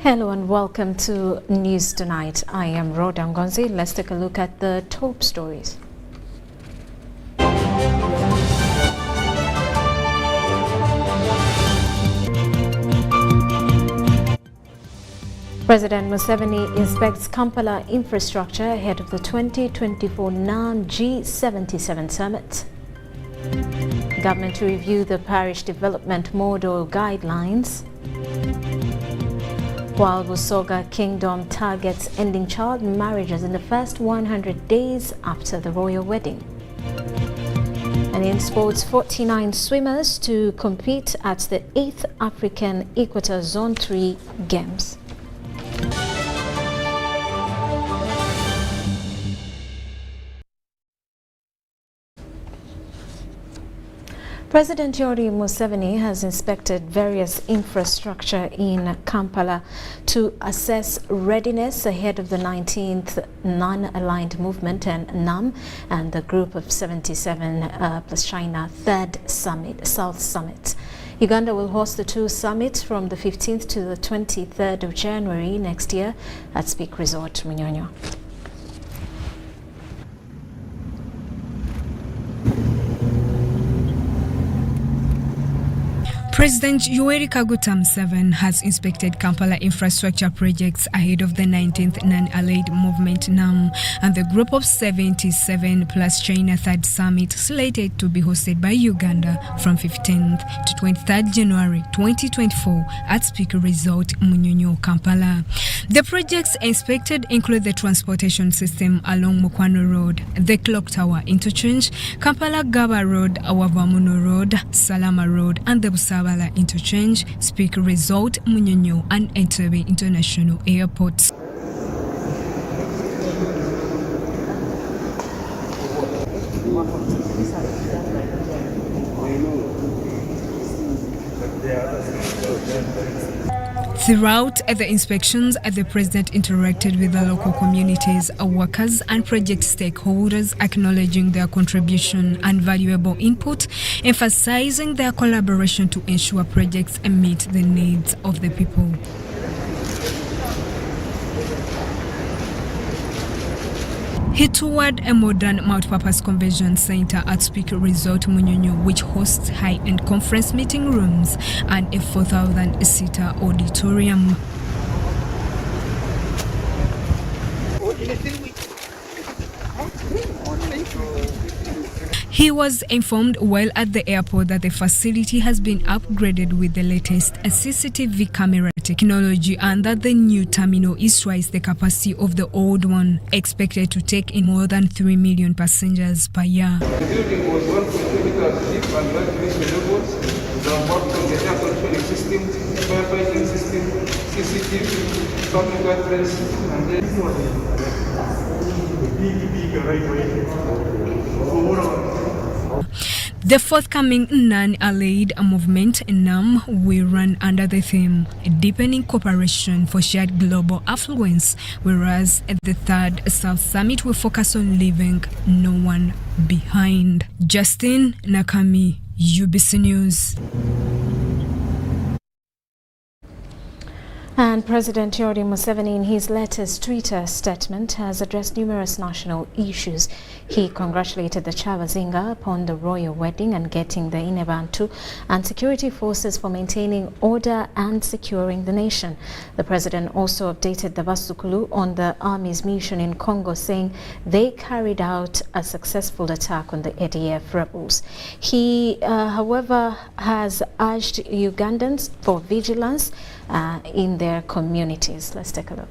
Hello and welcome to News Tonight. I am Rhoda Ngonzi. Let's take a look at the top stories. President Museveni inspects Kampala infrastructure ahead of the 2024 NAM G77 summit. Government to review the parish development model guidelines. While Busoga Kingdom targets ending child marriages in the first 100 days after the royal wedding. And in sports, 49 swimmers to compete at the 8th African Equator Zone 3 Games. President Yoweri Museveni has inspected various infrastructure in Kampala to assess readiness ahead of the 19th Non-Aligned Movement and NAM and the Group of 77 plus China Third Summit, South Summit. Uganda will host the two summits from the 15th to the 23rd of January next year at Speak Resort, Munyonyo. President Yoweri Museveni has inspected Kampala infrastructure projects ahead of the 19th Non-Allied Movement NAM and the Group of 77 plus China Third Summit slated to be hosted by Uganda from 15th to 23rd January 2024 at Speak Resort, Munyonyo, Kampala. The projects inspected include the transportation system along Mukwano Road, the Clock Tower Interchange, Kampala-Gaba Road, Awavamuno Road, Salama Road and the Busaba Interchange, Speak Resort, Munyonyo and Entebbe International Airports. Throughout the inspections, the President interacted with the local communities, workers and project stakeholders, acknowledging their contribution and valuable input, emphasizing their collaboration to ensure projects meet the needs of the people. He toured a modern multipurpose convention center at Speak Resort Munyonyo, which hosts high-end conference meeting rooms and a 4,000-seater auditorium. He was informed while at the airport that the facility has been upgraded with the latest CCTV camera technology and that the new terminal is twice the capacity of the old one, expected to take in more than 3 million passengers per year. The building was 1.2 meters deep and well-finished robots. They are worked on the air conditioning system, firefighting system, CCTV, computer trace, and then the forthcoming Non-Allied Movement NAM will run under the theme Deepening Cooperation for Shared Global Affluence, whereas the Third South Summit will focus on leaving no one behind. Justin Nakami, UBC News. And President Yoweri Museveni, in his latest Twitter statement, has addressed numerous national issues. He congratulated the Chavazinga upon the royal wedding and getting the Inebantu and security forces for maintaining order and securing the nation. The president also updated the Basukulu on the army's mission in Congo, saying they carried out a successful attack on the ADF rebels. He, however, has urged Ugandans for vigilance in their communities. Let's take a look.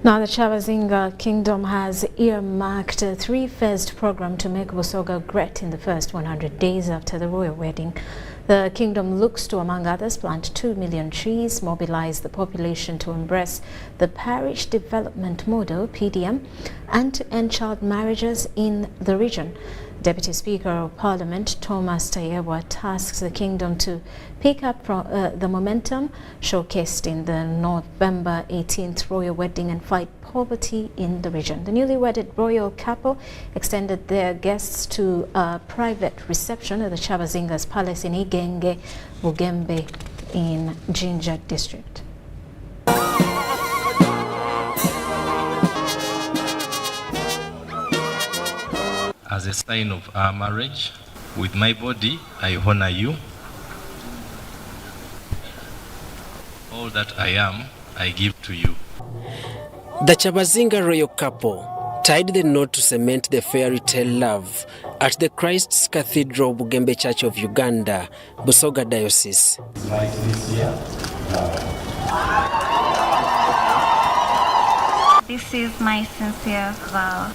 Now, the Chavazinga Kingdom has earmarked a three-phased program to make Busoga great in the first 100 days after the royal wedding. The kingdom looks to, among others, plant 2 million trees, mobilize the population to embrace the parish development model, PDM, and to end child marriages in the region. Deputy Speaker of Parliament Thomas Tayebwa tasks the kingdom to pick up from the momentum showcased in the November 18th royal wedding and fight poverty in the region. The newly wedded royal couple extended their guests to a private reception at the Chavazinga's Palace in Igenge, Bugembe in Jinja district. As a sign of our marriage, with my body, I honor you. All that I am, I give to you. The Chavazinga royal couple tied the knot to cement the fairy tale love at the Christ's Cathedral Bugembe Church of Uganda, Busoga Diocese. This is my sincere vow.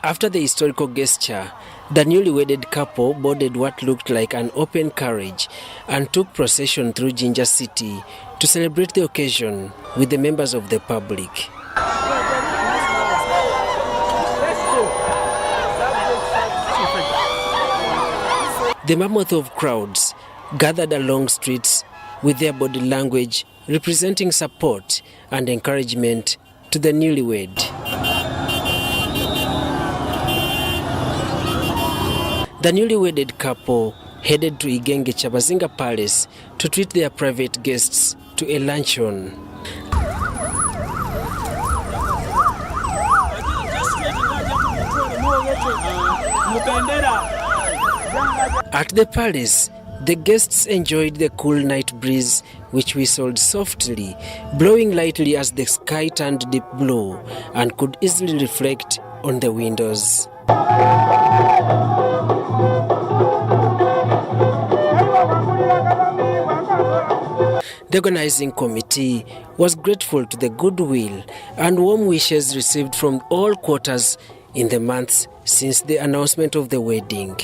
After the historical gesture, the newly wedded couple boarded what looked like an open carriage and took procession through Jinja City to celebrate the occasion with the members of the public. The mammoth of crowds gathered along streets with their body language representing support and encouragement to the newlywed. The newly wedded couple headed to Igenge Chavazinga Palace to treat their private guests to a luncheon. At the palace, the guests enjoyed the cool night breeze, which whistled softly, blowing lightly as the sky turned deep blue and could easily reflect on the windows. The organizing committee was grateful to the goodwill and warm wishes received from all quarters in the months since the announcement of the wedding.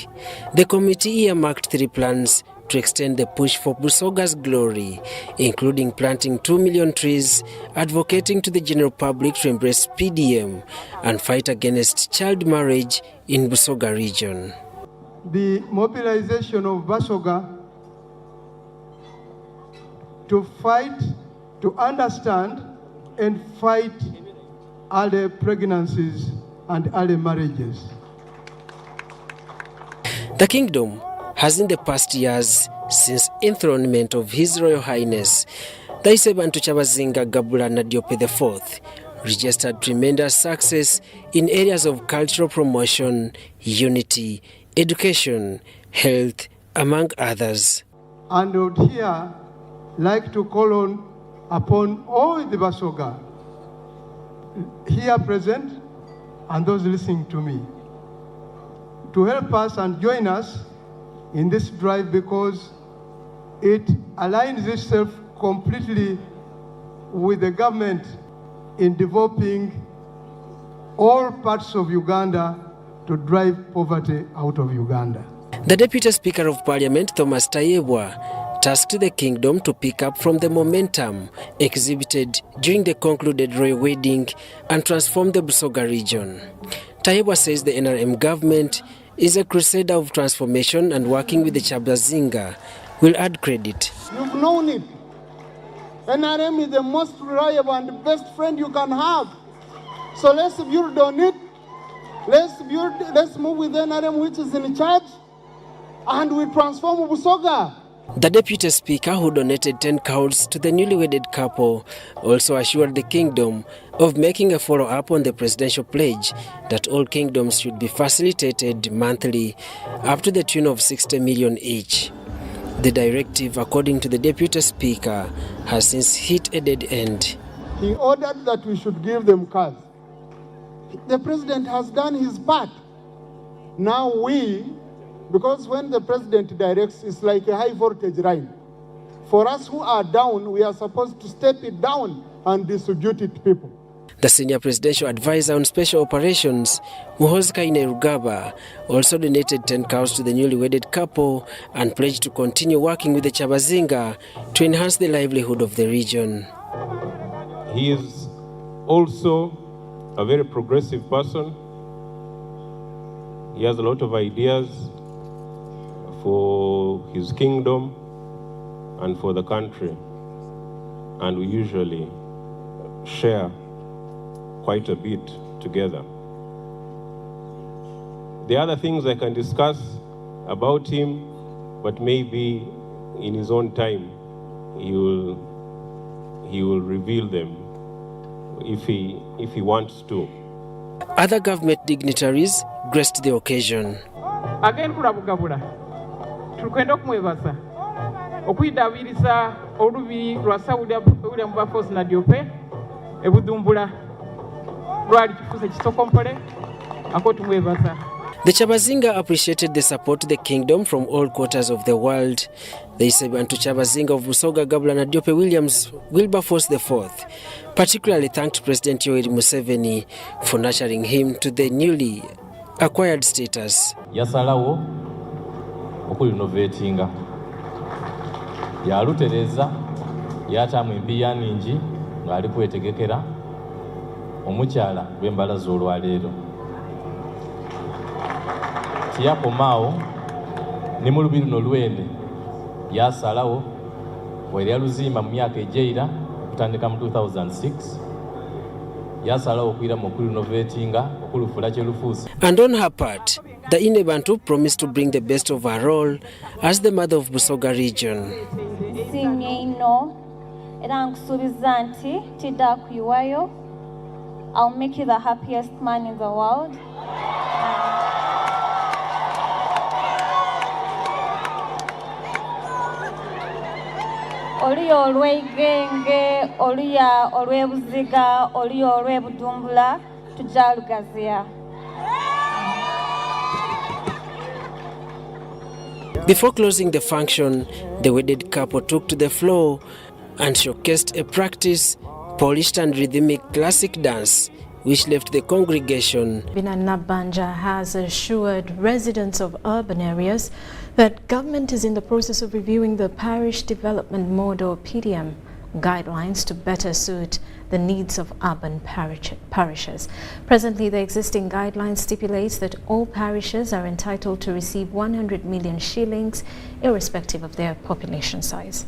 The committee earmarked 3 plans to extend the push for Busoga's glory, including planting 2 million trees, advocating to the general public to embrace PDM, and fight against child marriage in Busoga region. The mobilization of Busoga to fight, to understand and fight early pregnancies and early marriages. The kingdom has in the past years, since enthronement of His Royal Highness Taisebantu Chavazinga Gabula Nadiope IV, registered tremendous success in areas of cultural promotion, unity, education, health, among others. And I would here like to call on upon all the Busoga here present and those listening to me to help us and join us in this drive, because it aligns itself completely with the government in developing all parts of Uganda to drive poverty out of Uganda. The Deputy Speaker of Parliament, Thomas Tayebwa, tasked the kingdom to pick up from the momentum exhibited during the concluded royal wedding and transform the Busoga region. Tayebwa says the NRM government is a crusader of transformation, and working with the Chavazinga will add credit. You've known it. NRM is the most reliable and the best friend you can have. So let's build on it. Let's move with NRM, which is in charge, and we transform Busoga. The Deputy Speaker, who donated 10 cows to the newly wedded couple, also assured the kingdom of making a follow-up on the presidential pledge that all kingdoms should be facilitated monthly up to the tune of 60 million each. The directive, according to the Deputy Speaker, has since hit a dead end. He ordered that we should give them cars. The president has done his part. Now because when the president directs, it's like a high voltage line. For us who are down, we are supposed to step it down and distribute it to people. The senior presidential advisor on special operations, Muhoozi Kainerugaba, also donated 10 cows to the newly wedded couple and pledged to continue working with the Kyabazinga to enhance the livelihood of the region. He is also a very progressive person. He has a lot of ideas for his kingdom and for the country, and we usually share quite a bit together. There are other things I can discuss about him, but maybe in his own time he will reveal them if he wants to. Other government dignitaries graced the occasion. Again, kulabugabula tukwenda okumwebaza okwidabiriza olubi lwa Saudi William Bafos na Diope ebudumbula lwali kifuza kisokompole ako tumwebaza. The Kyabazinga appreciated the support to the kingdom from all quarters of the world. The Isebantu Kyabazinga of Busoga, Gabula Diope Wilberforce IV particularly thanked President Yoweri Museveni for nurturing him to the newly acquired status. Yasalawo okulinovetinga yalutereza yatamu empiya ningi ng'ali kwetegekera omukyala lw'embalaza olwaleero. Tiyakomaawo ne mu lubi luno lwende yasalawo bwe yaluzimba mu myaka egy'eira okutandika mu 2006 yasalawo okuyira mu okulinovetinga okulufula kyelufuusi. And on her part, the Inebantu promised to bring the best of her role as the mother of Busoga region. Sinye ino era nkusuubiza nti tidda kuyiwayo. I'll make you the happiest man in the world. Oliyo olw'eigenge, oliya olw'ebuziga, oliyo olw'ebudumbula, tujja lugaziya. Before closing the function, the wedded couple took to the floor and showcased a practice, polished and rhythmic classic dance, which left the congregation. Bina Nabanja has assured residents of urban areas that government is in the process of reviewing the Parish Development Model PDM guidelines to better suit the needs of urban parishes. Presently, the existing guidelines stipulates that all parishes are entitled to receive 100 million shillings, irrespective of their population size.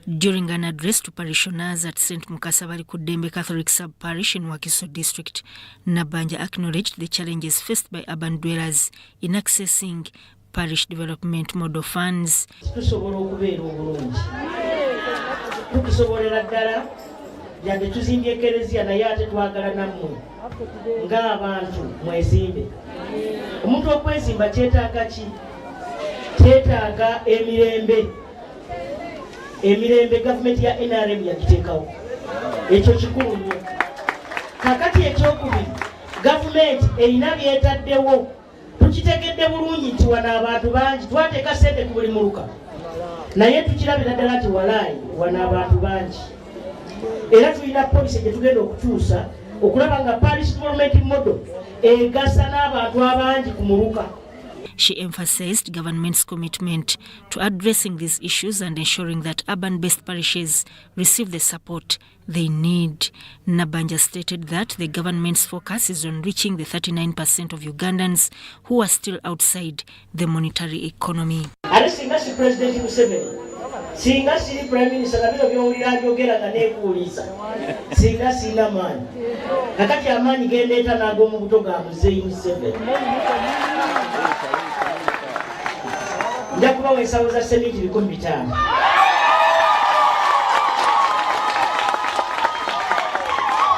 During an address to parishioners at St. Mukasabali Kudembe Catholic Sub-Parish in Wakiso District, Nabanja acknowledged the challenges faced by urban dwellers in accessing parish development model funds. Emirembe government ya NRM yakiteekawo ekyo kikulu nnyo. Kakati ekyokubiri government erina byetaddewo tukitegedde bulungi nti wana abantu bangi twateeka ssente ku buli muluka naye tukirabira ddala nti walaayi wana abantu bangi era tulina policy gye tugenda okukyusa okulaba nga parish development model egasa n'abantu abangi ku muluka. She emphasized government's commitment to addressing these issues and ensuring that urban-based parishes receive the support they need. Nabanja stated that the government's focus is on reaching the 39% of Ugandans who are still outside the monetary economy. Singa si President Museveni, singa si Prime Minister nabino byowulira byogera nga neekuuliza, singa sina maanyi. Kakati amaanyi gendeeta n'ag'omu buto ga Muzeeyi Museveni. Nja kubawa ensawo za sementi 500.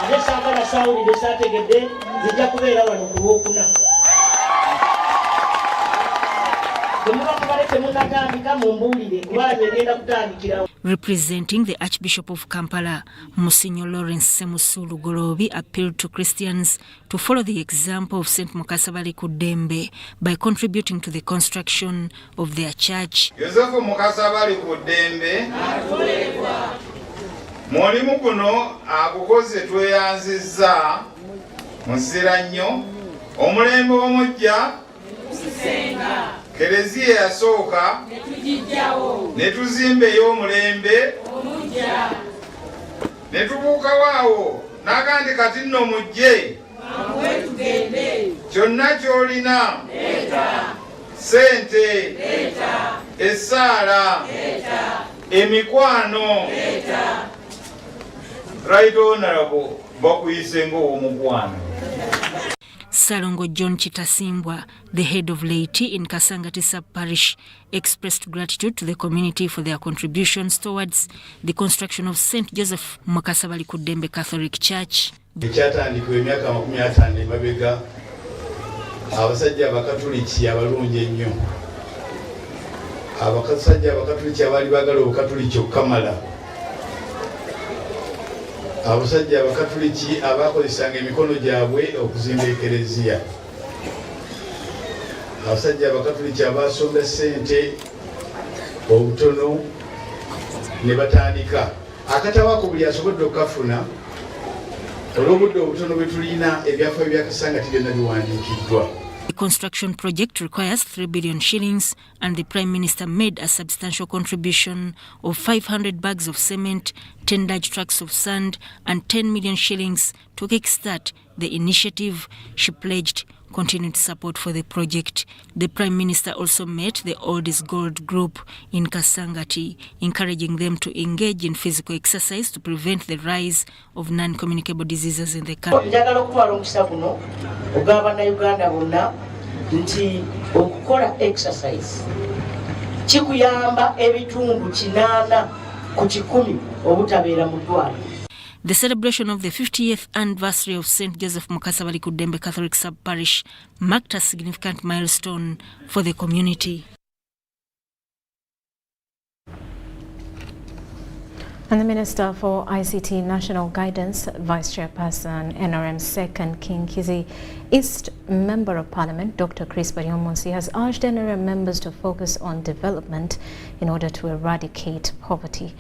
Ate saagala saawulire saategedde zijja kubeera wano ku Lwokuna. Bwe muba kubaleke munatandika mumbuulire kuba egenda kutandikirawo. Representing the Archbishop of Kampala, Monsignor Lawrence Semusulu Golobi appealed to Christians to follow the example of St. Mukasabali Kudembe by contributing to the construction of their church. Yosefu Mukasabali Kudembe mulimu guno agukoze tweyanzizza musira nnyo omulembe omujja Kereziya yasooka ne tuzimba ey'omulembe ne tubuuka waawo n'agandi kati nno mujje kyonna ky'olina sente essaala emikwano right honorable bakuyise ng'owomukwano. Salongo John Chitasimbwa, the head of laity in Kasangati sub-parish, expressed gratitude to the community for their contributions towards the construction of St. Joseph Mukasabali Kudembe Catholic Church. Ekyatandikibwa emyaka 50 emabega abasajja abakatuliki abalungi ennyo abasajja abakatuliki abaali baagala obukatuliki okukamala abasajja abakatuliki abakozesanga emikono gyabwe okuzimba ekereziya abasajja abakatuliki abasomba ssente obutono ne batandika akatabaako buli asobodde okukafuna olw'obudde obutono bwe tulina ebyafaayo byakasangati byonna biwandiikiddwa. The construction project requires 3 billion shillings, and the Prime Minister made a substantial contribution of 500 bags of cement, 10 large trucks of sand, and 10 million shillings to kickstart the initiative. She pledged continued support for the project. The Prime Minister also met the Oldest Gold Group in Kasangati, encouraging them to engage in physical exercise to prevent the rise of non-communicable diseases in the country. Okukola exercise kikuyamba ebitundu 8 ku 10 obutabeera mu ddwaliro. The celebration of the 50th anniversary of St. Joseph Mukasabali Kudembe Catholic Sub-Parish marked a significant milestone for the community. And the Minister for ICT National Guidance, Vice Chairperson, NRM Second King Kizi East Member of Parliament, Dr. Chris Baryomonsi, has urged NRM members to focus on development in order to eradicate poverty.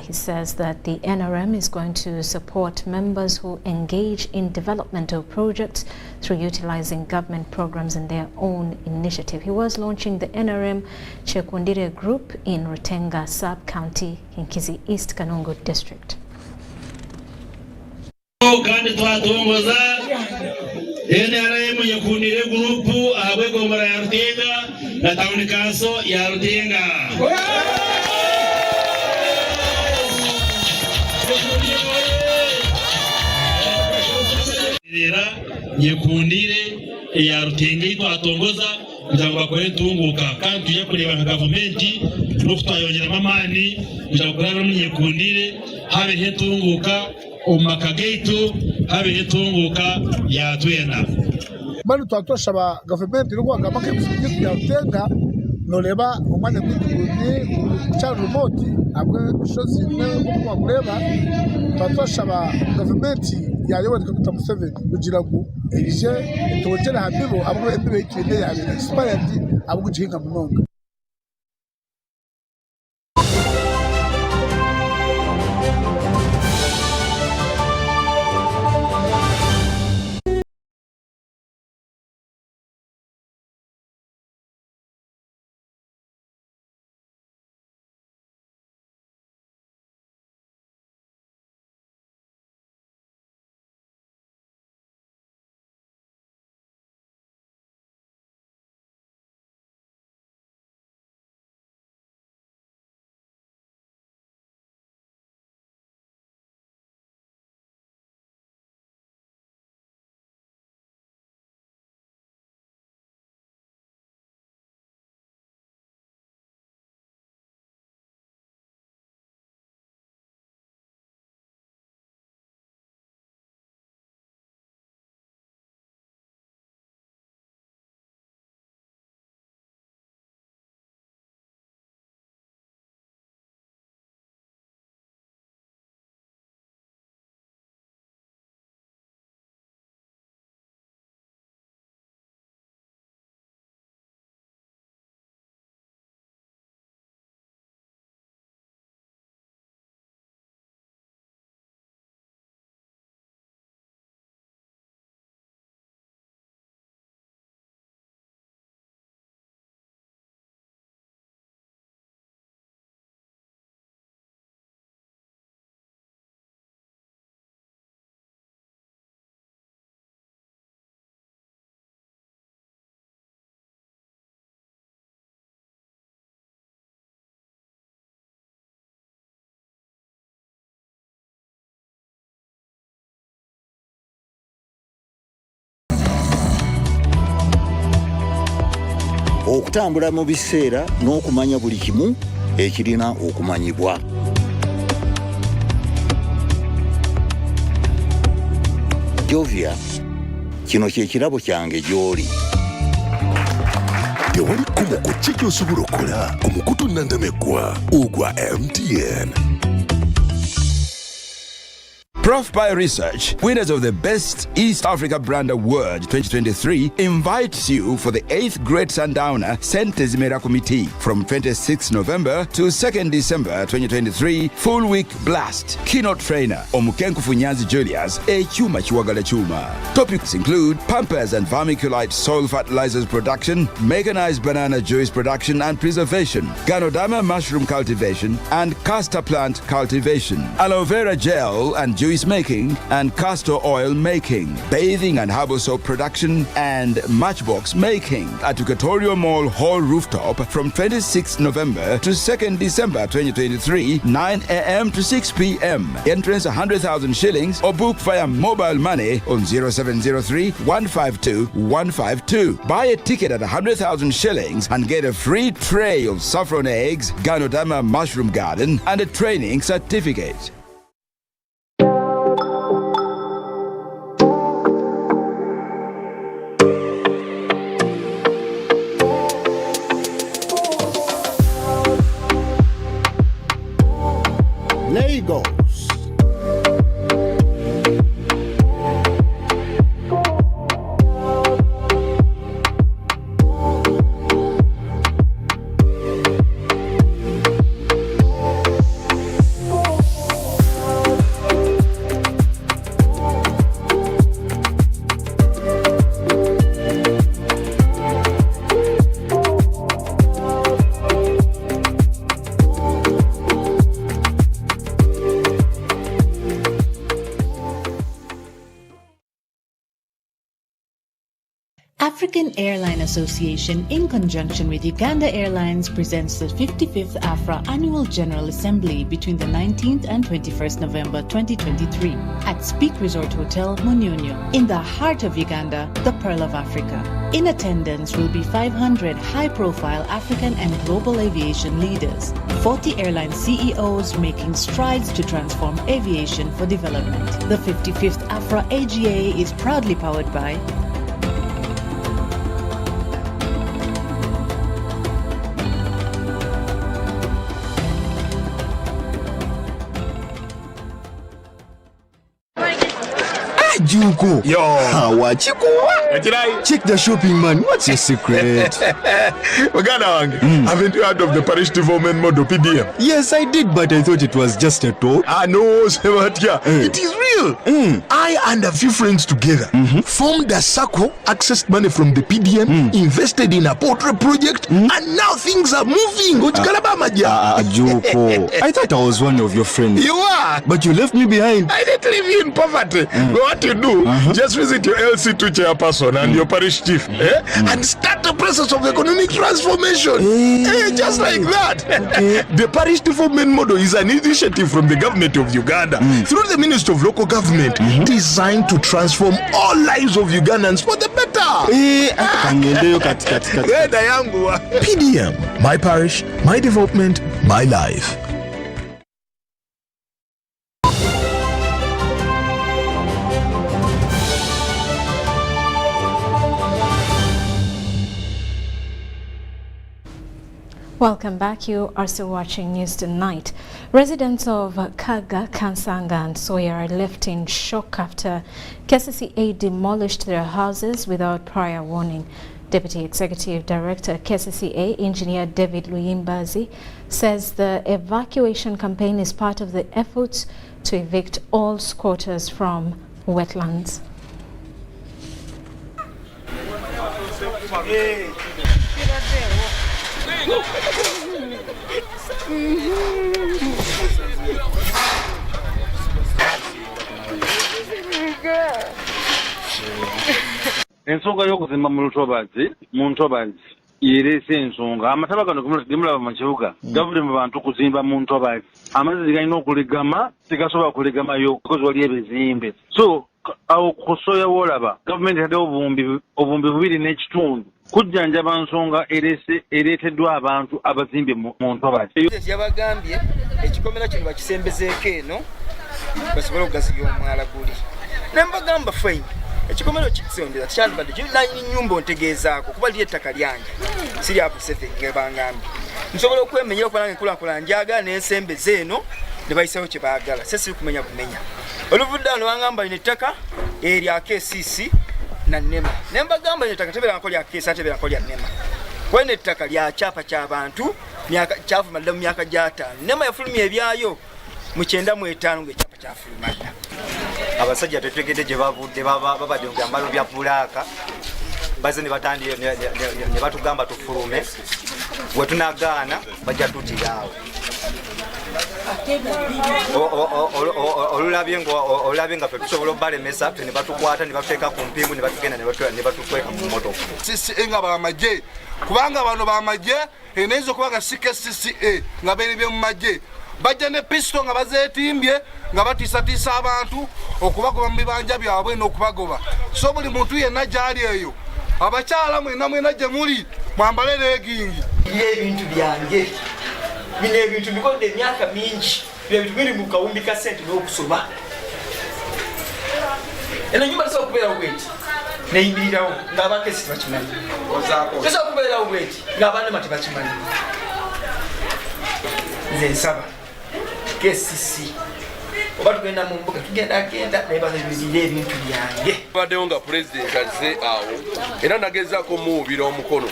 He says that the NRM is going to support members who engage in developmental projects through utilizing government programs in their own initiative. He was launching the NRM Chekundire Group in Rutenga Sub-County in Kizi East Kanungu District. NRM Chekundire Group abwegomara ya Rutenga na tauni kanso ya Rutenga. Nyekundire ya Rutenga itwatongoza kugira bakore tunguka kandi tujya kureba nka government no kutayongera mamani kugira kuraba Nyekundire habe hetunguka omakageitu habe hetunguka ya twena bali twatosha ba government ro kwanga make bifite ya Rutenga noleba umwana kwitugundi cha remote abwe shozi ne kwa kureba twatosha ba government yayo Dr. Museveni kugira ngo eje togera habibo abwe embe ikende ya expired abwe guhinga munonga. okutambula mu biseera n'okumanya buli kimu ekirina okumanyibwa. Jovia, kino kye kirabo kyange gy'oli. Tewali kkubo ku ki ky'osobola okukola ku mukutu nnandameggwa ogwa MTN. Prof Bioresearch, winners of the Best East Africa Brand Award 2023, invites you for the 8th Great Sundowner Sentes Mera Committee from 26 November to 2nd December 2023, full week blast. Keynote trainer Omukenku Funyanzi Julius, Chuma Chiwagala Chuma. Topics include Pampers and Vermiculite soil fertilizers production, mechanized banana juice production and preservation, Ganoderma mushroom cultivation, and castor plant cultivation, aloe vera gel and juice making, and castor oil making, bathing and herbal soap production, and matchbox making at Tutorial Mall Hall Rooftop from 26 November to 2nd December 2023, 9 a.m. to 6 p.m. Entrance 100,000 shillings or book via mobile money on 0703 152 152. Buy a ticket at 100,000 shillings and get a free tray of saffron eggs, Ganoderma mushroom garden, and a training certificate. Lagos. African Airline Association, in conjunction with Uganda Airlines, presents the 55th AFRA Annual General Assembly between the 19th and 21st November 2023 at Speak Resort Hotel, Munyonyo, in the heart of Uganda, the Pearl of Africa. In attendance will be 500 high-profile African and global aviation leaders, 40 airline CEOs making strides to transform aviation for development. The 55th AFRA AGA is proudly powered by Juko. Yo. Check the shopping, man. What's your secret? Haven't you heard of the parish development model PDM? Yes, I did, but I thought it was just a talk. No, it is real. I and a few friends together formed a circle, accessed money from the PDM, invested in a poultry project, and now things are moving. Juko. I thought I was one of your friends. You are. But you left me behind. I didn't leave you in poverty. What you do, just visit your LC2 chairperson and your parish chief and start the process of economic transformation. Just like that. The parish development model is an initiative from the government of Uganda through the Ministry of Local Government designed to transform all lives of Ugandans for the better. PDM, my parish, my development, my life. Welcome back. You are still watching News Tonight. Residents of Kaga, Kansanga and Soya are left in shock after KCCA demolished their houses without prior warning. Deputy Executive Director KCCA, Engineer David Luyimbazi, says the evacuation campaign is part of the efforts to evict all squatters from wetlands. Ensonga y'okuzimba mu ntobazi yereese ensonga amataba gano gemulaba mu kibuga gavudde mu bantu kuzimba mu ntobazi amazzi galina okulegama tegasobola kulegamayo because wali ebizimbe so awo ku Soya woolaba gavumenti etaddewo obumbi 2.5 kujjanjaba nsonga ereeteddwa abantu abazimbe mu ntobazi. Yabagambye ekikomera kino bakisembezeeko eno basobole okugaziya omwala guli. Ne mbagamba fine ekikomero kikisondera kyandibadde kirina nnyumba ontegeezaako kuba liri ettaka lyange siri apusete ngebangambye nsobola okwemenyera okuba nange enkulaakulana njagala n'ensembeze eno ne bayisawo kye baagala siri kumenya oluvudde wano bangamba lino ettaka erya KCCA na NEMA ne mbagamba lino ettaka tebeerangako lya KCCA tebeerangako lya NEMA kwene ettaka lya kyapa ky'abantu kyafuluma dda mu myaka gya 5 NEMA yafulumya ebyayo mu 95 ng'ekyapa kyafuluma dda. Abasajja tetegedde gye bavudde babadde mu byambalo bya pulaaka baze ne batandika ne batugamba tufulume bwe tunagaana bajja tutiraawo olulabye nga tusobola obalemesa ne batukwata ne batuteeka ku mpingu ne batugenda ne batukweka mu motoka. CCA nga bamagye kubanga bano bamagye enayinza okuba nga KCCA nga beeribye mu magye bajja ne pisto nga bazeetimbye nga batiisatiisa abantu okubagoba mu bibanja byabwe n'okubagoba. So buli muntu yenna gyali eyo abakyala mwena gye muli mwambale leegingi. Ebintu byange bino ebintu bikodde emyaka mingi ebintu biri mu kawumbi ka sente n'okusoma eno nyumba tesobola okubeerawo bweti neyimirirawo ng'abakesi tebakimanyi tesobola okubeerawo bweti ng'abanema tebakimanyi. Nze nsaba KCCA oba tugenda mu mbuga tugenda naye bazibirire ebintu byange. Baddewo nga pulezidenti azze awo era nagezaako muwubira omukono.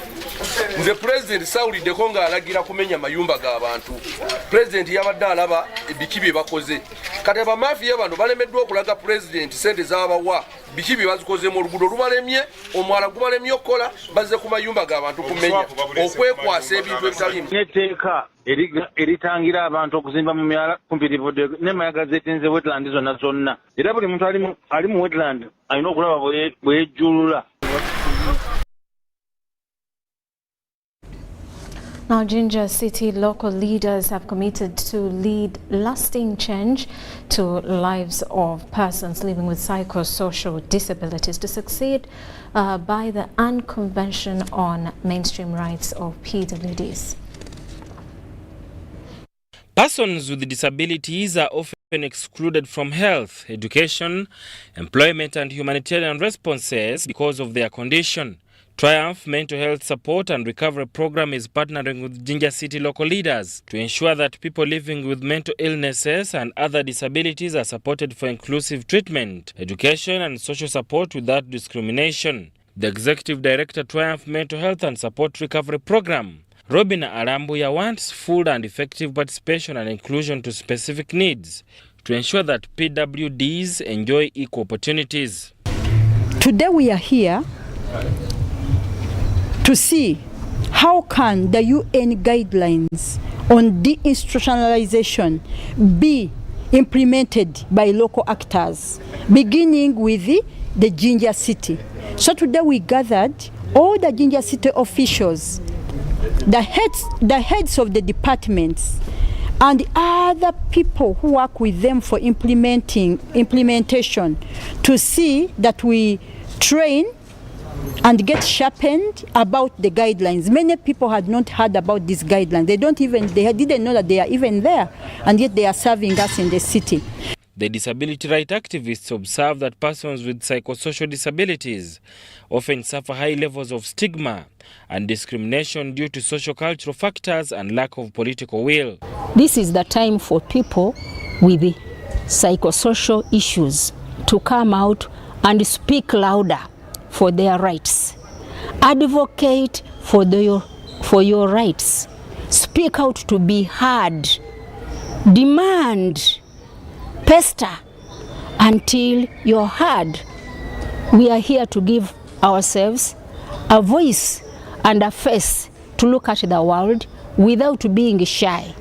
Nze pulezidenti sawuliddeko ng'alagira kumenya mayumba g'abantu. Pulezidenti yabadde alaba biki bye bakoze. Kati abamafiya bano balemeddwa okulaga pulezidenti sente z'abawa biki bye bazikozeemu oluguudo lubalemye omwala gubalemye okukola bazze ku mayumba g'abantu kumenya okwekwasa ebintu ebitalimu. N'etteeka eritangira abantu okuzimba mu myala kumpi livudde NEMA yagazeetinze wetland zonna era buli muntu ali mu wetland alina okulaba bwejjulula. Now, Jinja City local leaders have committed to lead lasting change to lives of persons living with psychosocial disabilities to succeed by the Unconvention on Mainstream Rights of PWDs. Persons with disabilities are often excluded from health, education, employment and humanitarian responses because of their condition. Triumph Mental Health Support and Recovery Program is partnering with Jinja City local leaders to ensure that people living with mental illnesses and other disabilities are supported for inclusive treatment, education and social support without discrimination. The Executive Director, Triumph Mental Health and Support Recovery Program, Robin Arambuya, wants full and effective participation and inclusion to specific needs to ensure that PWDs enjoy equal opportunities. Today we are here to see how can the UN guidelines on deinstitutionalization be implemented by local actors, beginning with the Jinja City. So today we gathered all the Jinja City officials, the heads of the departments, and other people who work with them for implementation to see that we train and get sharpened about the guidelines. Many people had not heard about these guidelines. They didn't know that they are even there, and yet they are serving us in the city. The disability rights activists observe that persons with psychosocial disabilities often suffer high levels of stigma and discrimination due to social cultural factors and lack of political will. This is the time for people with the psychosocial issues to come out and speak louder for their rights. Advocate for your rights. Speak out to be heard. Demand. Pester until you're heard. We are here to give ourselves a voice and a face to look at the world without being shy.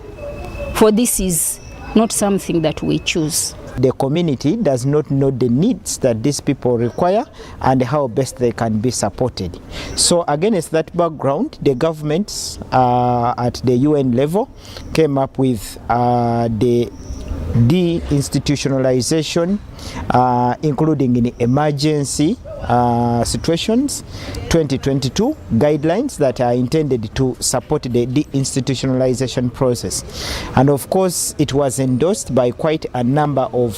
For this is not something that we choose. The community does not know the needs that these people require and how best they can be supported. So against that background, the governments at the UN level came up with the deinstitutionalization, including in emergency situations 2022 guidelines that are intended to support the deinstitutionalization process. And of course, it was endorsed by quite a number of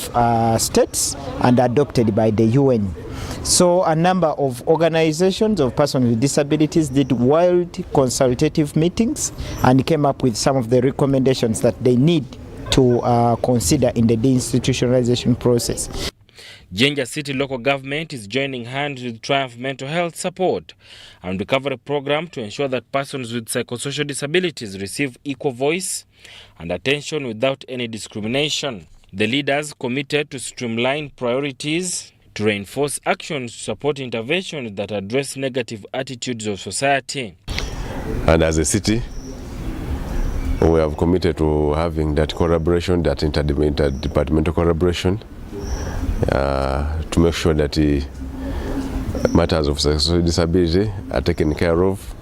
states and adopted by the UN. So a number of organizations of persons with disabilities did wild consultative meetings and came up with some of the recommendations that they need to consider in the deinstitutionalization process. Jinja City local government is joining hands with Triumph Mental Health Support and Recovery Program to ensure that persons with psychosocial disabilities receive equal voice and attention without any discrimination. The leaders committed to streamline priorities to reinforce actions to support interventions that address negative attitudes of society. And as a city, we have committed to having that collaboration, that interdepartmental collaboration, to make sure that the matters of psychosocial disability are taken care of.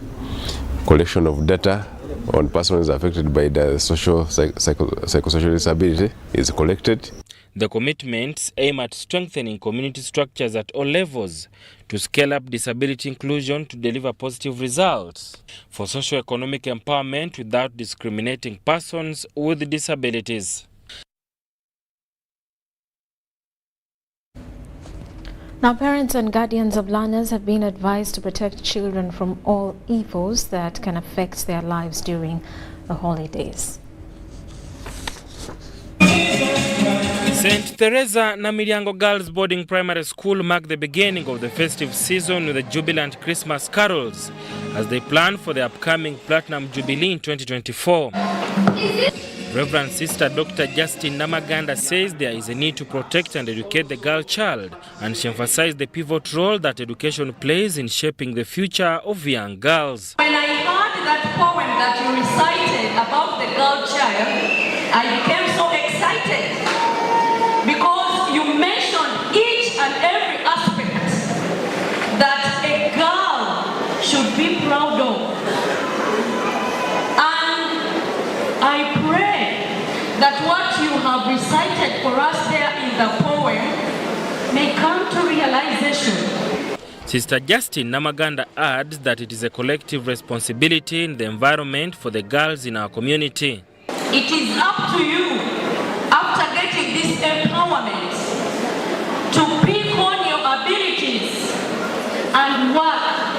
Collection of data on persons affected by the psychosocial disability is collected. The commitments aim at strengthening community structures at all levels to scale up disability inclusion to deliver positive results for socio-economic empowerment without discriminating persons with disabilities. Now, parents and guardians of learners have been advised to protect children from all evils that can affect their lives during the holidays. St. Teresa Namilyango Girls Boarding Primary School marked the beginning of the festive season with the jubilant Christmas carols as they plan for the upcoming Platinum Jubilee in 2024. Reverend Sister Dr. Justin Namaganda says there is a need to protect and educate the girl child, and she emphasized the pivotal role that education plays in shaping the future of young girls. When I heard that poem that you recited about the girl child, I became so excited because you mentioned each and every aspect that a girl should be proud of. I pray that what you have recited for us there in the poem may come to realization. Sister Justin Namaganda adds that it is a collective responsibility in the environment for the girls in our community. It is up to you, after getting this empowerment, to pick on your abilities and work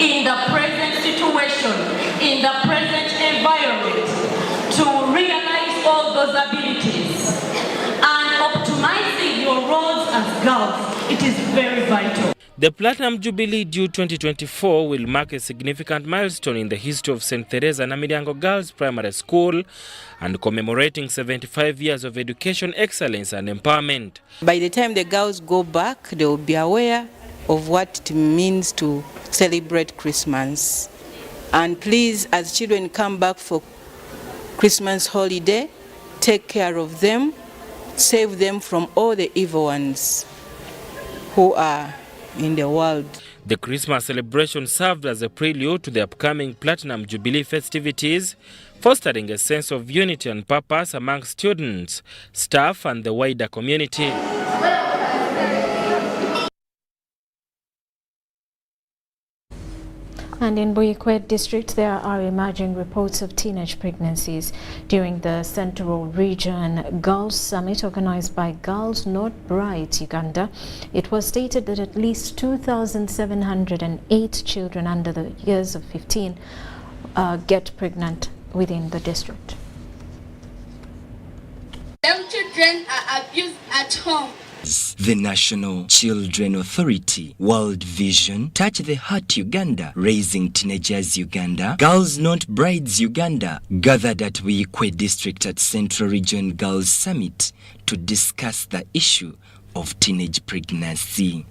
in the present situation, in the present environment, to realize all those abilities and optimizing your roles as girls. It is very vital. The Platinum Jubilee due 2024 will mark a significant milestone in the history of St. Teresa Namilyango Girls Primary School and commemorating 75 years of education excellence and empowerment. By the time the girls go back, they will be aware of what it means to celebrate Christmas. And please, as children come back for Christmas holiday, take care of them, save them from all the evil ones who are in the world. The Christmas celebration served as a prelude to the upcoming Platinum Jubilee festivities, fostering a sense of unity and purpose among students, staff and the wider community. And in Buikwet district, there are emerging reports of teenage pregnancies. During the Central Region Girls Summit organized by Girls Not Brides Uganda, it was stated that at least 2,708 children under the years of 15 get pregnant within the district. Young children are abused at home. The National Children Authority, World Vision, Touch the Heart Uganda, Raising Teenagers Uganda, Girls Not Brides Uganda gathered at Buikwe District at Central Region Girls Summit to discuss the issue of teenage pregnancy.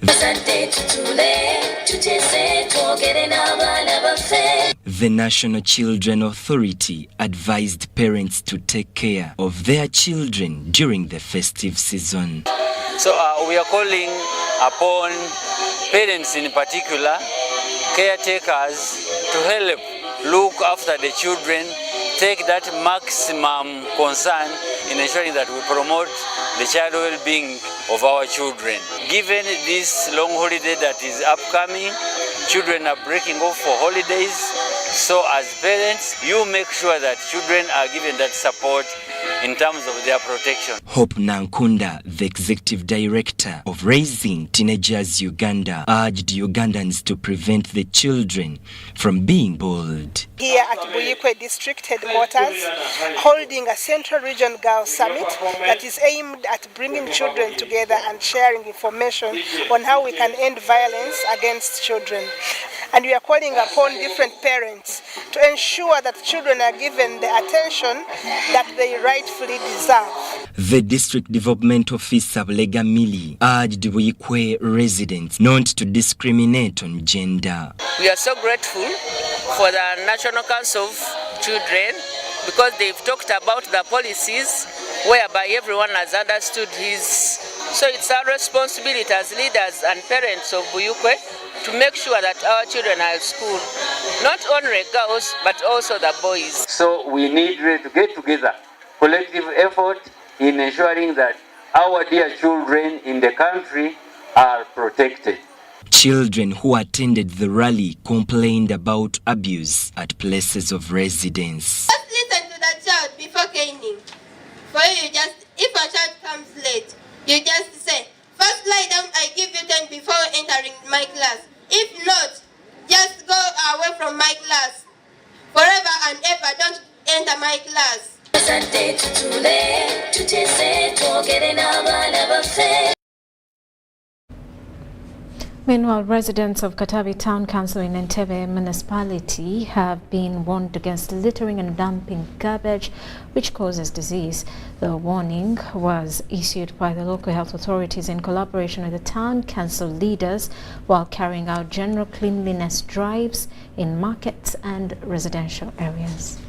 The National Children Authority advised parents to take care of their children during the festive season. So we are calling upon parents in particular, caretakers, to help look after the children, take that maximum concern in ensuring that we promote the child well-being of our children. Given this long holiday that is upcoming, children are breaking off for holidays. So as parents, you make sure that children are given that support in terms of their protection. Hope Nankunda, the executive director of Raising Teenagers Uganda, urged Ugandans to prevent the children from being bullied. Here at Buyikwe District Headquarters, holding a Central Region Girls Summit that is aimed at bringing children together and sharing information on how we can end violence against children. And we are calling upon different parents to ensure that children are given the attention that they rightfully deserve. The District Development Officer Lega Mili urged Buyikwe residents not to discriminate on gender. We are so grateful for the National Council of Children because they've talked about the policies whereby everyone has understood his. So it's our responsibility as leaders and parents of Buyikwe to make sure that our children are at school, not only girls, but also the boys. So we need to get together, collective effort in ensuring that our dear children in the country are protected. Children who attended the rally complained about abuse at places of residence. Just listen to the child before caning. For you, if a child comes late, you just say, first lie down, I give you time before entering my class. If not, just go away from my class. Forever and ever, don't enter my class. Meanwhile, residents of Katavi Town Council in Entebbe municipality have been warned against littering and dumping garbage, which causes disease. The warning was issued by the local health authorities in collaboration with the town council leaders while carrying out general cleanliness drives in markets and residential areas.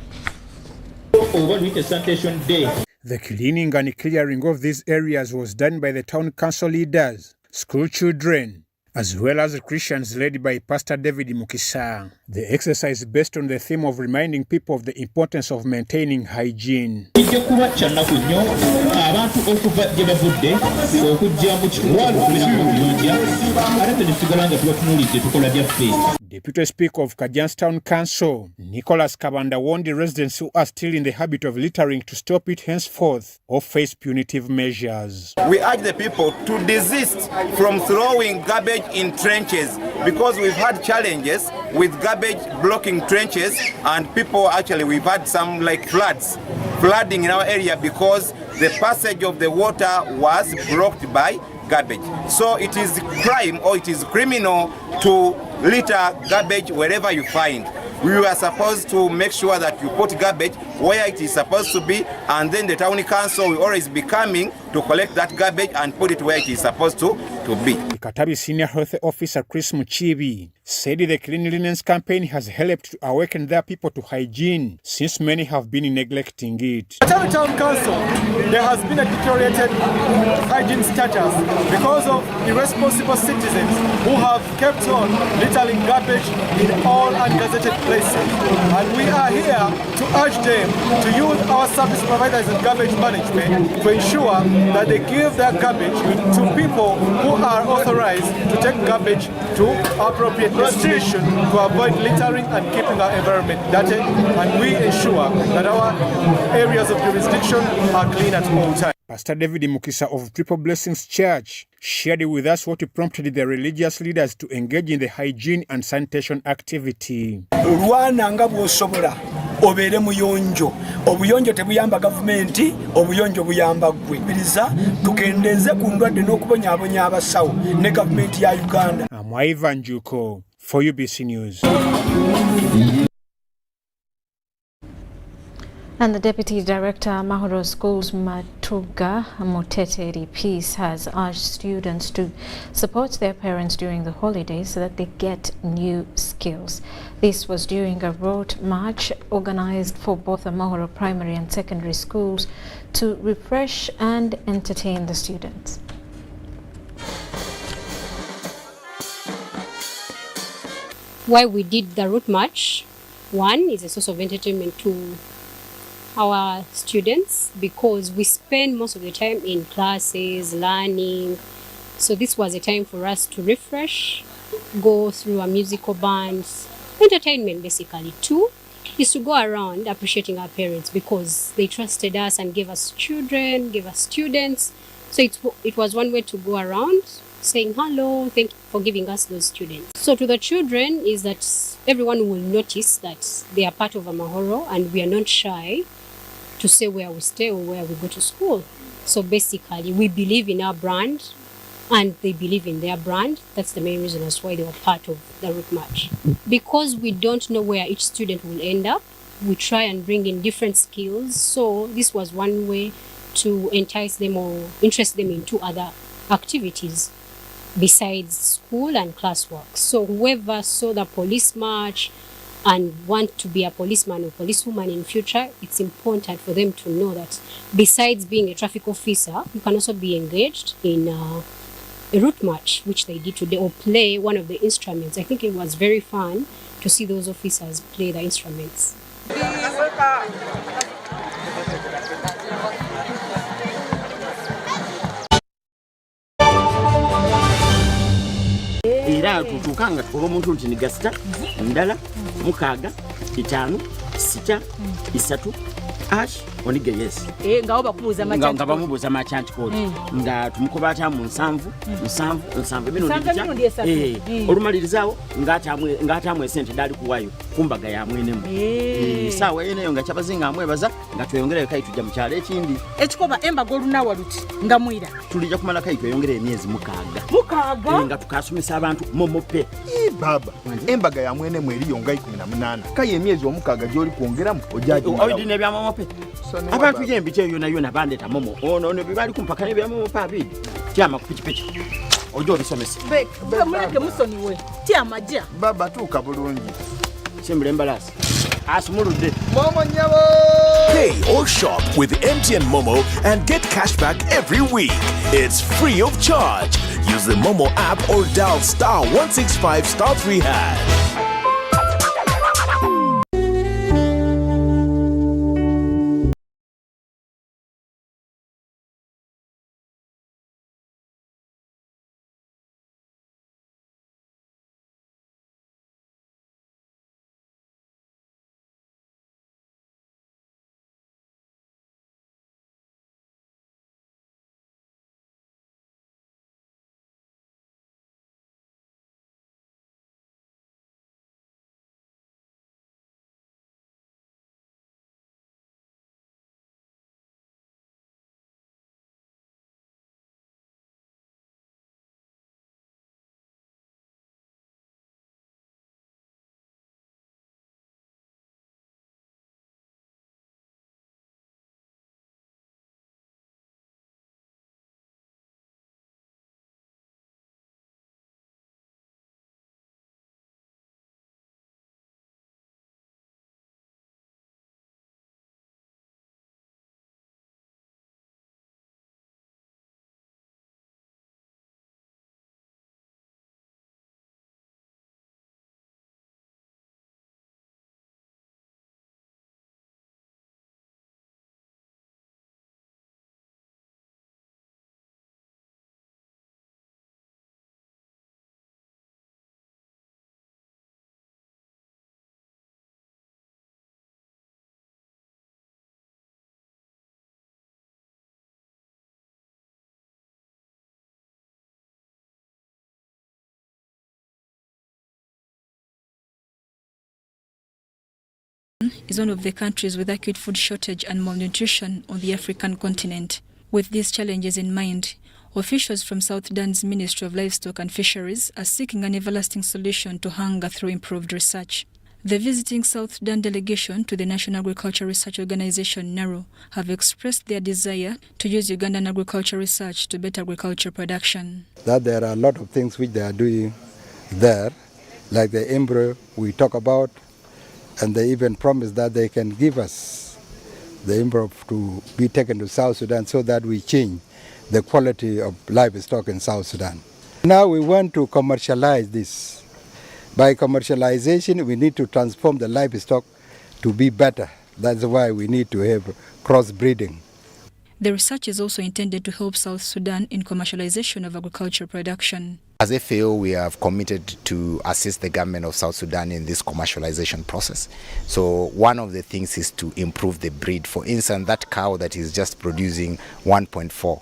The cleaning and clearing of these areas was done by the town council leaders, school children, as well as Christians led by Pastor David Mukisa. The exercise based on the theme of reminding people of the importance of maintaining hygiene. Deputy Speaker of Kajan's Town Council, Nicholas Kabanda, warned the residents who are still in the habit of littering to stop it henceforth or face punitive measures. We urge the people to desist from throwing garbage in trenches because we've had challenges with garbage blocking trenches and people we've had some flooding in our area because the passage of the water was blocked by garbage. So it is crime or it is criminal to litter garbage wherever you find. We were supposed to make sure that you put garbage where it is supposed to be, and then the town council will always be coming to collect that garbage and put it where it is supposed to be. The Katabi Senior Health Officer Chris Muchibi said the cleanliness campaign has helped to awaken their people to hygiene since many have been neglecting it. Katabi Town Council, there has been a deteriorated hygiene status because of irresponsible citizens who have kept on littering garbage in all ungazetted places. And we are here to urge them to use our service providers in garbage management to ensure that they give their garbage to people who are authorized to take garbage to appropriate destination to avoid littering and keeping our environment dirty, and we ensure that our areas of jurisdiction are clean at all times. Pastor David Mukisa of Triple Blessings Church shared with us what prompted the religious leaders to engage in the hygiene and sanitation activity. Obere muyonjo obuyonjo tebuyamba gavumenti obuyonjo buyamba gwe biriza tukendeze ku ndwadde n'okubonyaabonya abasawo ne gavumenti ya Uganda. Ivan Juko for UBC News. And the Deputy Director, Mahoro Schools Matuga Moteteri Peace, has urged students to support their parents during the holidays so that they get new skills. This was during a road march organized for both the Mahoro primary and secondary schools to refresh and entertain the students. Why we did the route march, one is a source of entertainment to our students because we spend most of the time in classes, learning. So this was a time for us to refresh, go through a musical band, entertainment basically. 2 is to go around appreciating our parents because they trusted us and gave us children, gave us students. So it was one way to go around saying hello, thank you for giving us those students. So to the children is that everyone will notice that they are part of Amahoro and we are not shy to say where we stay or where we go to school. So basically we believe in our brand and they believe in their brand. That's the main reason as why they were part of the route march. Because we don't know where each student will end up, we try and bring in different skills. So this was one way to entice them or interest them into other activities besides school and classwork. So whoever saw the police march and want to be a policeman or policewoman in future, it's important for them to know that besides being a traffic officer, you can also be engaged in a route march, which they did today, or play one of the instruments. I think it was very fun to see those officers play the instruments. Era tutukanga tukoba omuntu nti nigasita ndala mukaga itano sita isatu ash onige yes nga bakubuza machanti nga bamubuza machanti code nga tumukoba ata mu nsanvu bino olumalirizawo nga atamwe sente dali kuwayo kumbaga ya mwenemu sawa yeneyo nga kyabazinga amwebaza nga tweyongere kai tujja mu kyalo ekindi ekikoba embaga olunawa luti nga mwira tulija kumala kai tweyongere emyezi mukaga nga tukasomesa abantu momope baba embaga ya mwenemu eriyo nga 18 kai emyezi omukaga gyoli kuongeramu ojaji oyidine bya momope abantu yembite yona bandeta momo ono bibali kumpaka ne bya momo pabidi tyama kupichipichi ojo bisomesa muleke musoni we tyamaja baba tuka bulungi simbule mbalasi asumulude momo nyabo. Pay or shop with MTN Momo and get cashback every week. It's free of charge. Use the Momo app or dial *165*3#. is one of the countries with acute food shortage and malnutrition on the African continent. With these challenges in mind, officials from South Sudan's Ministry of Livestock and Fisheries are seeking an everlasting solution to hunger through improved research. The visiting South Sudan delegation to the National Agriculture Research Organization, NARO, have expressed their desire to use Ugandan agriculture research to better agriculture production. That there are a lot of things which they are doing there, like the embryo we talk about, and they even promised that they can give us the embryo to be taken to South Sudan so that we change the quality of livestock in South Sudan. Now we want to commercialize this. By commercialization, we need to transform the livestock to be better That's why we need to have crossbreeding. The research is also intended to help South Sudan in commercialization of agricultural production. As FAO, we have committed to assist the government of South Sudan in this commercialization process. So one of the things is to improve the breed. For instance, that cow that is just producing 1.4,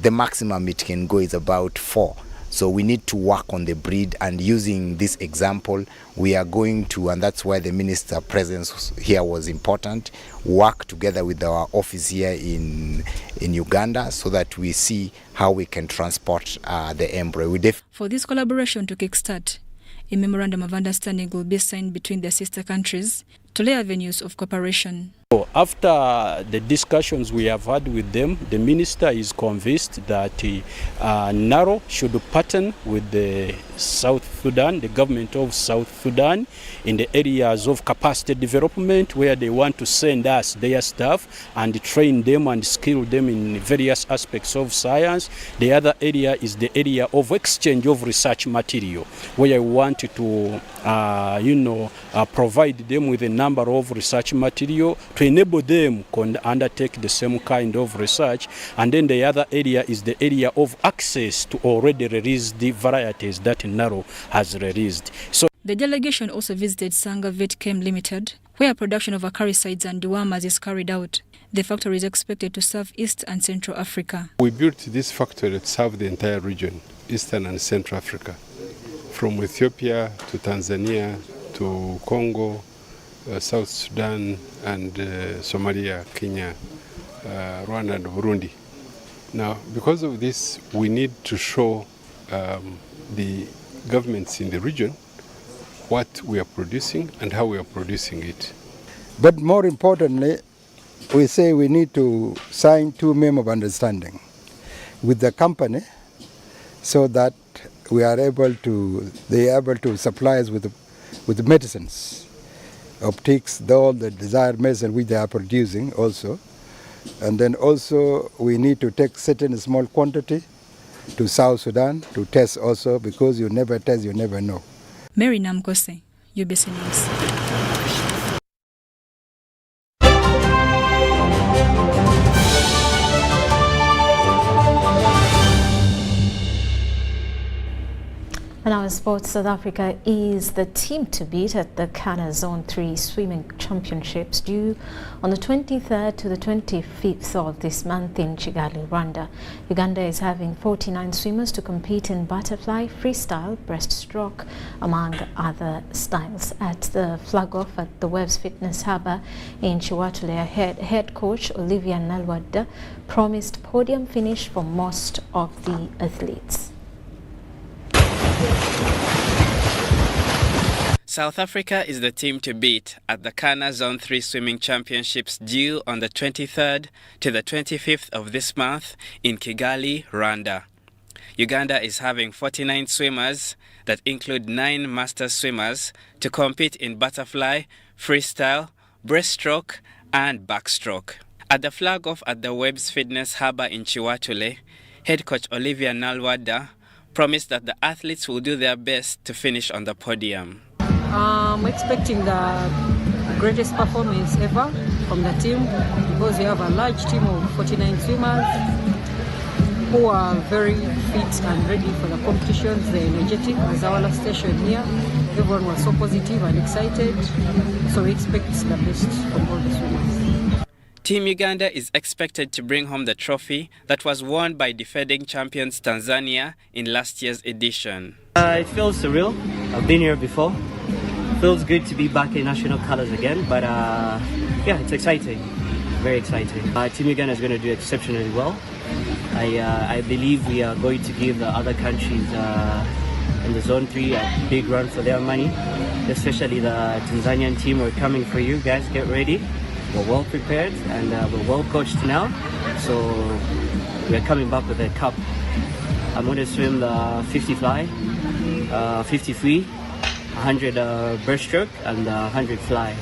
the maximum it can go is about 4. So we need to work on the breed, and using this example, we are going to, and that's why the minister presence here was important, work together with our office here in Uganda so that we see how we can transport the embryo. For this collaboration to kickstart, a memorandum of understanding will be signed between the sister countries to lay avenues of cooperation. After the discussions we have had with them, the minister is convinced that NARO should partner with the South Sudan, the government of South Sudan, in the areas of capacity development, where they want to send us their staff and train them and skill them in various aspects of science. The other area is the area of exchange of research material, where I want to provide them with a number of research material to enable them to undertake the same kind of research. And then the other area is the area of access to already released varieties that NARO has released. So the delegation also visited Sanga Vet Chem Limited, where production of acaricides and dewormers is carried out. The factory is expected to serve East and Central Africa. We built this factory to serve the entire region, Eastern and Central Africa, from Ethiopia to Tanzania to Congo, South Sudan and Somalia, Kenya, Rwanda and Burundi. Now, because of this, we need to show the governments in the region what we are producing and how we are producing it. But more importantly, we say we need to sign 2 memorandums of understanding with the company so that we are able to, they are able to supply us with the medicines, optics, all the desired medicine which they are producing also. And then also we need to take certain small quantity to South Sudan to test also, because you never test, you never know. Mary Namkose, UBC News. And our sports, South Africa is the team to beat at the Ghana Zone 3 Swimming Championships due on the 23rd to the 25th of this month in Kigali, Rwanda. Uganda is having 49 swimmers to compete in butterfly, freestyle, breaststroke, among other styles. At the flag-off at the Webb's Fitness Harbour in Chiwatule, head coach Olivia Nalwadda promised podium finish for most of the athletes. South Africa is the team to beat at the Ghana Zone 3 Swimming Championships due on the 23rd to the 25th of this month in Kigali, Rwanda. Uganda is having 49 swimmers that include 9 master swimmers to compete in butterfly, freestyle, breaststroke and backstroke. At the flag-off at the Webb's Fitness Harbour in Chiwatule, head coach Olivia Nalwadda promised that the athletes will do their best to finish on the podium. I'm expecting the greatest performance ever from the team, because we have a large team of 49 swimmers who are very fit and ready for the competitions. They're energetic. As our last station here, everyone was so positive and excited, so we expect the best from all the swimmers. Team Uganda is expected to bring home the trophy that was won by defending champions Tanzania in last year's edition. It feels surreal. I've been here before. Feels good to be back in national colors again, but yeah, it's exciting, very exciting. Team Uganda is going to do exceptionally well. I believe we are going to give the other countries in the Zone 3 a big run for their money, especially the Tanzanian team. We're coming for you guys, get ready. We're well prepared and we're well coached now, so we're coming back with a cup. I'm going to swim the 50 fly, 50 free, 100 breaststroke and 100 fly.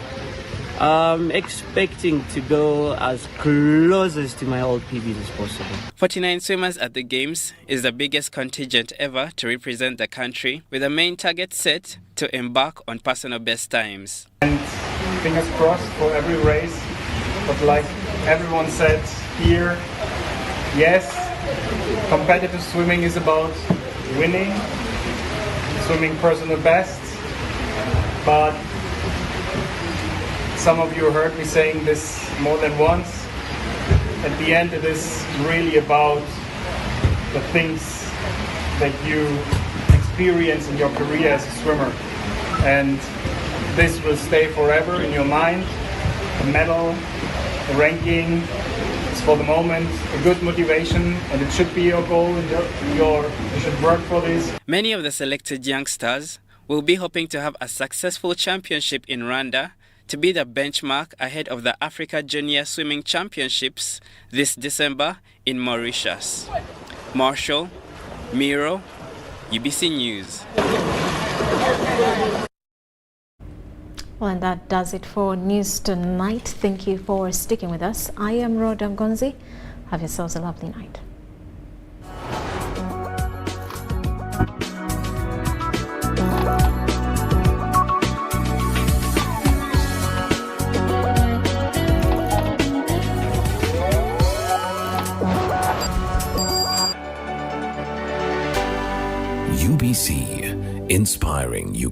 I'm expecting to go as close to my old PBs as possible. 49 swimmers at the Games is the biggest contingent ever to represent the country, with the main target set to embark on personal best times. And fingers crossed for every race. But like everyone said here, yes, competitive swimming is about winning, swimming personal best, but some of you heard me saying this more than once. At the end, it is really about the things that you experience in your career as a swimmer. And this will stay forever in your mind. The medal, the ranking, it's for the moment a good motivation, and it should be your goal, and you should work for this. Many of the selected youngsters will be hoping to have a successful championship in Rwanda to be the benchmark ahead of the Africa Junior Swimming Championships this December in Mauritius. Marshall, Miro, UBC News. Well, and that does it for news tonight. Thank you for sticking with us. I am Rhoda Ngonzi. Have yourselves a lovely night. UBC, inspiring Uganda.